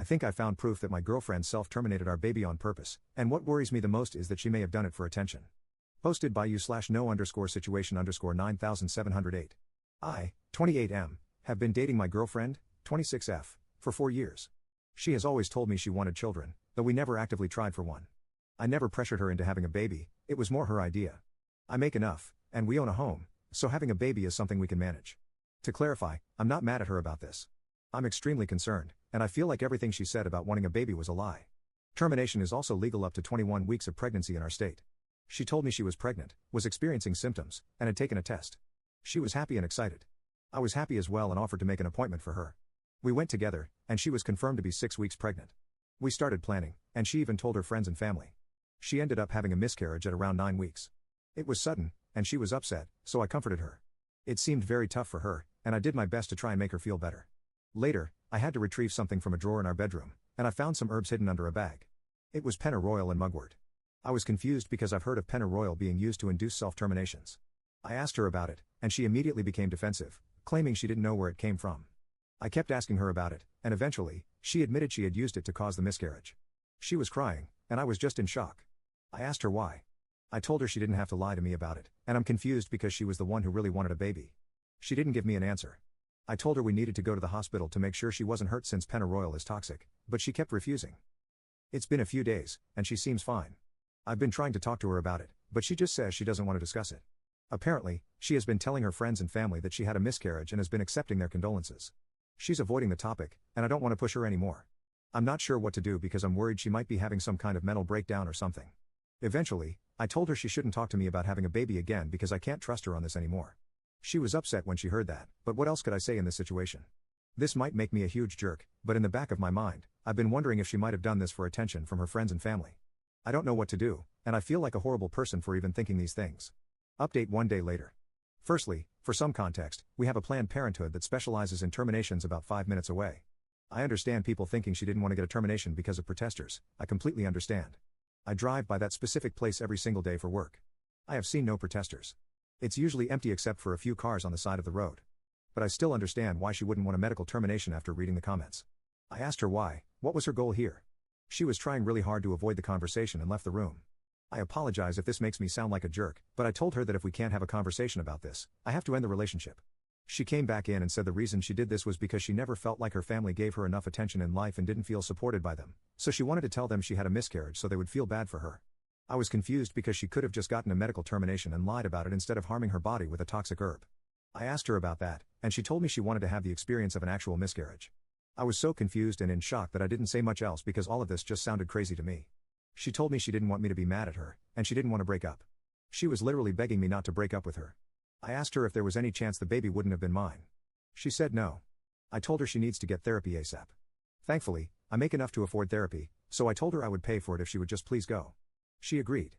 think I found proof that my girlfriend self-terminated our baby on purpose, and what worries me the most is that she may have done it for attention. Posted by you/no_situation_9708. I, 28M, have been dating my girlfriend, 26F, for 4 years. She has always told me she wanted children, though we never actively tried for one. I never pressured her into having a baby, it was more her idea. I make enough, and we own a home, so having a baby is something we can manage. To clarify, I'm not mad at her about this. I'm extremely concerned, and I feel like everything she said about wanting a baby was a lie. Termination is also legal up to 21 weeks of pregnancy in our state. She told me she was pregnant, was experiencing symptoms, and had taken a test. She was happy and excited. I was happy as well and offered to make an appointment for her. We went together, and she was confirmed to be 6 weeks pregnant. We started planning, and she even told her friends and family. She ended up having a miscarriage at around 9 weeks. It was sudden, and she was upset, so I comforted her. It seemed very tough for her, and I did my best to try and make her feel better. Later, I had to retrieve something from a drawer in our bedroom, and I found some herbs hidden under a bag. It was pennyroyal and mugwort. I was confused because I've heard of pennyroyal being used to induce self-terminations. I asked her about it, and she immediately became defensive, claiming she didn't know where it came from. I kept asking her about it, and eventually, she admitted she had used it to cause the miscarriage. She was crying, and I was just in shock. I asked her why. I told her she didn't have to lie to me about it, and I'm confused because she was the one who really wanted a baby. She didn't give me an answer. I told her we needed to go to the hospital to make sure she wasn't hurt since pennyroyal is toxic, but she kept refusing. It's been a few days, and she seems fine. I've been trying to talk to her about it, but she just says she doesn't want to discuss it. Apparently, she has been telling her friends and family that she had a miscarriage and has been accepting their condolences. She's avoiding the topic, and I don't want to push her anymore. I'm not sure what to do because I'm worried she might be having some kind of mental breakdown or something. Eventually, I told her she shouldn't talk to me about having a baby again because I can't trust her on this anymore. She was upset when she heard that, but what else could I say in this situation? This might make me a huge jerk, but in the back of my mind, I've been wondering if she might have done this for attention from her friends and family. I don't know what to do, and I feel like a horrible person for even thinking these things. Update 1 day later. Firstly, for some context, we have a Planned Parenthood that specializes in terminations about 5 minutes away. I understand people thinking she didn't want to get a termination because of protesters. I completely understand. I drive by that specific place every single day for work. I have seen no protesters. It's usually empty except for a few cars on the side of the road. But I still understand why she wouldn't want a medical termination after reading the comments. I asked her why, what was her goal here? She was trying really hard to avoid the conversation and left the room. I apologize if this makes me sound like a jerk, but I told her that if we can't have a conversation about this, I have to end the relationship. She came back in and said the reason she did this was because she never felt like her family gave her enough attention in life and didn't feel supported by them, so she wanted to tell them she had a miscarriage so they would feel bad for her. I was confused because she could have just gotten a medical termination and lied about it instead of harming her body with a toxic herb. I asked her about that, and she told me she wanted to have the experience of an actual miscarriage. I was so confused and in shock that I didn't say much else because all of this just sounded crazy to me. She told me she didn't want me to be mad at her, and she didn't want to break up. She was literally begging me not to break up with her. I asked her if there was any chance the baby wouldn't have been mine. She said no. I told her she needs to get therapy ASAP. Thankfully, I make enough to afford therapy, so I told her I would pay for it if she would just please go. She agreed.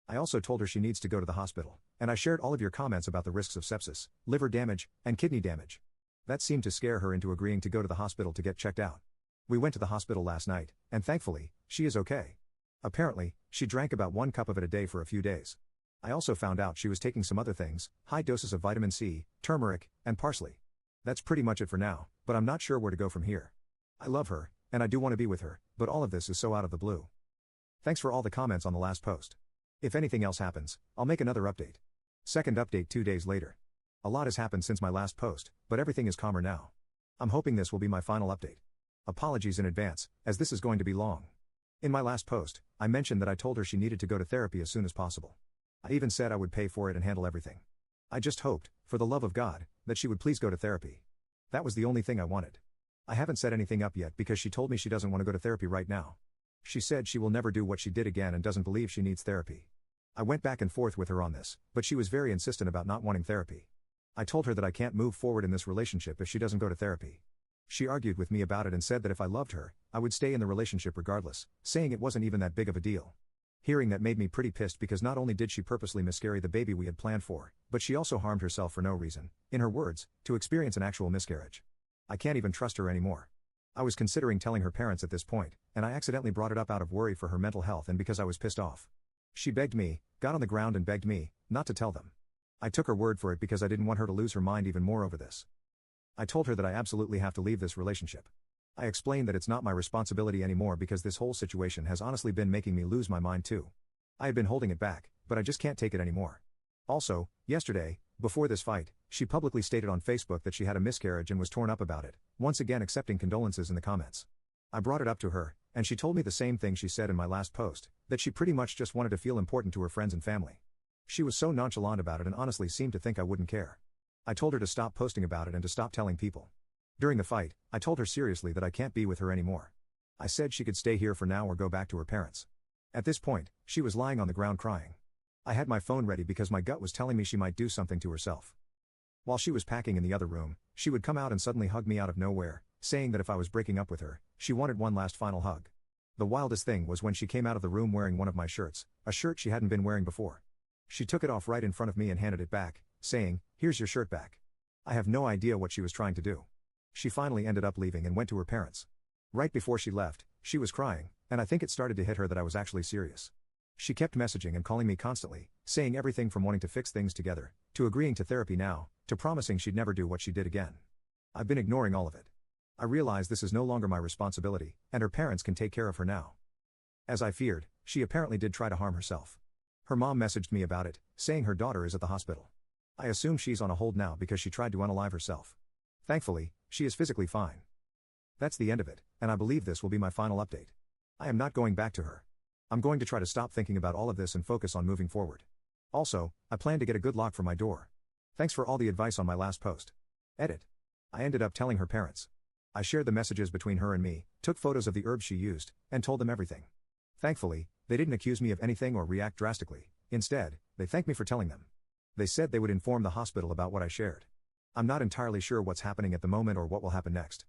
I also told her she needs to go to the hospital, and I shared all of your comments about the risks of sepsis, liver damage, and kidney damage. That seemed to scare her into agreeing to go to the hospital to get checked out. We went to the hospital last night, and thankfully, she is okay. Apparently, she drank about 1 cup of it a day for a few days. I also found out she was taking some other things, high doses of vitamin C, turmeric, and parsley. That's pretty much it for now, but I'm not sure where to go from here. I love her, and I do want to be with her, but all of this is so out of the blue. Thanks for all the comments on the last post. If anything else happens, I'll make another update. Second update 2 days later. A lot has happened since my last post, but everything is calmer now. I'm hoping this will be my final update. Apologies in advance, as this is going to be long. In my last post, I mentioned that I told her she needed to go to therapy as soon as possible. I even said I would pay for it and handle everything. I just hoped, for the love of God, that she would please go to therapy. That was the only thing I wanted. I haven't set anything up yet because she told me she doesn't want to go to therapy right now. She said she will never do what she did again and doesn't believe she needs therapy. I went back and forth with her on this, but she was very insistent about not wanting therapy. I told her that I can't move forward in this relationship if she doesn't go to therapy. She argued with me about it and said that if I loved her, I would stay in the relationship regardless, saying it wasn't even that big of a deal. Hearing that made me pretty pissed because not only did she purposely miscarry the baby we had planned for, but she also harmed herself for no reason, in her words, to experience an actual miscarriage. I can't even trust her anymore. I was considering telling her parents at this point, and I accidentally brought it up out of worry for her mental health and because I was pissed off. She begged me, got on the ground and begged me, not to tell them. I took her word for it because I didn't want her to lose her mind even more over this. I told her that I absolutely have to leave this relationship. I explained that it's not my responsibility anymore because this whole situation has honestly been making me lose my mind too. I had been holding it back, but I just can't take it anymore. Also, yesterday, before this fight, she publicly stated on Facebook that she had a miscarriage and was torn up about it, once again accepting condolences in the comments. I brought it up to her, and she told me the same thing she said in my last post, that she pretty much just wanted to feel important to her friends and family. She was so nonchalant about it and honestly seemed to think I wouldn't care. I told her to stop posting about it and to stop telling people. During the fight, I told her seriously that I can't be with her anymore. I said she could stay here for now or go back to her parents. At this point, she was lying on the ground crying. I had my phone ready because my gut was telling me she might do something to herself. While she was packing in the other room, she would come out and suddenly hug me out of nowhere, saying that if I was breaking up with her, she wanted one last final hug. The wildest thing was when she came out of the room wearing one of my shirts, a shirt she hadn't been wearing before. She took it off right in front of me and handed it back, saying, "Here's your shirt back." I have no idea what she was trying to do. She finally ended up leaving and went to her parents. Right before she left, she was crying, and I think it started to hit her that I was actually serious. She kept messaging and calling me constantly, saying everything from wanting to fix things together, to agreeing to therapy now, to promising she'd never do what she did again. I've been ignoring all of it. I realize this is no longer my responsibility, and her parents can take care of her now. As I feared, she apparently did try to harm herself. Her mom messaged me about it, saying her daughter is at the hospital. I assume she's on a hold now because she tried to unalive herself. Thankfully, she is physically fine. That's the end of it, and I believe this will be my final update. I am not going back to her. I'm going to try to stop thinking about all of this and focus on moving forward. Also, I plan to get a good lock for my door. Thanks for all the advice on my last post. Edit. I ended up telling her parents. I shared the messages between her and me, took photos of the herbs she used, and told them everything. Thankfully, they didn't accuse me of anything or react drastically. Instead, they thanked me for telling them. They said they would inform the hospital about what I shared. I'm not entirely sure what's happening at the moment or what will happen next.